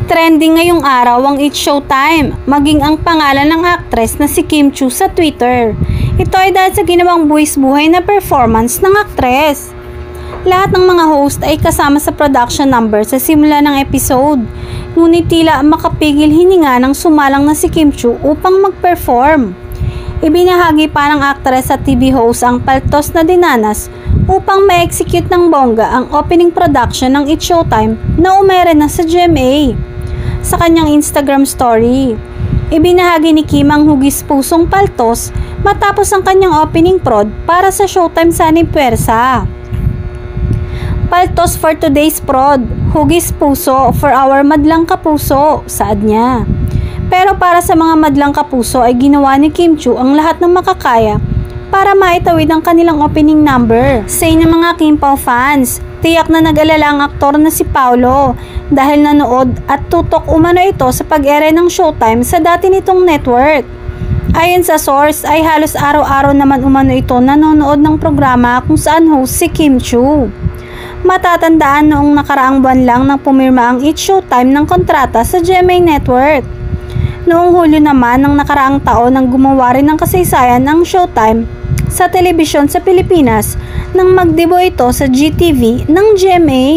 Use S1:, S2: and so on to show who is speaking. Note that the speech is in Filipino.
S1: Trending ngayong araw ang It's Showtime, maging ang pangalan ng aktres na si Kim Chiu sa Twitter. Ito ay dahil sa ginawang buwis-buhay na performance ng aktres. Lahat ng mga host ay kasama sa production number sa simula ng episode, ngunit tila makapigil hininga ng sumalang na si Kim Chiu upang mag-perform. Ibinahagi pa ng aktres at TV host ang paltos na dinanas upang ma-execute ng bongga ang opening production ng It's Showtime na umere na sa GMA. Sa kanyang Instagram story, ibinahagi ni Kim ang hugis-pusong paltos matapos ang kanyang opening prod para sa Showtime Sunny Puwersa. Paltos for today's prod, hugis puso for our madlang kapuso, saad niya. Pero para sa mga madlang kapuso ay ginawa ni Kim Chiu ang lahat ng makakaya para maitawid ang kanilang opening number. Say ng mga Kim Pao fans, tiyak na nag-alala ang aktor na si Paolo dahil nanood at tutok umano ito sa pag-ere ng Showtime sa dati nitong network. Ayon sa source ay halos araw-araw naman umano ito nanonood ng programa kung saan host si Kim Chiu. Matatandaan noong nakaraang buwan lang nang pumirma ang It's Showtime ng kontrata sa GMA Network. Noong Hulyo naman ng nakaraang taon nang gumawa rin ng kasaysayan ng Showtime sa telebisyon sa Pilipinas nang magdebut ito sa GTV ng GMA.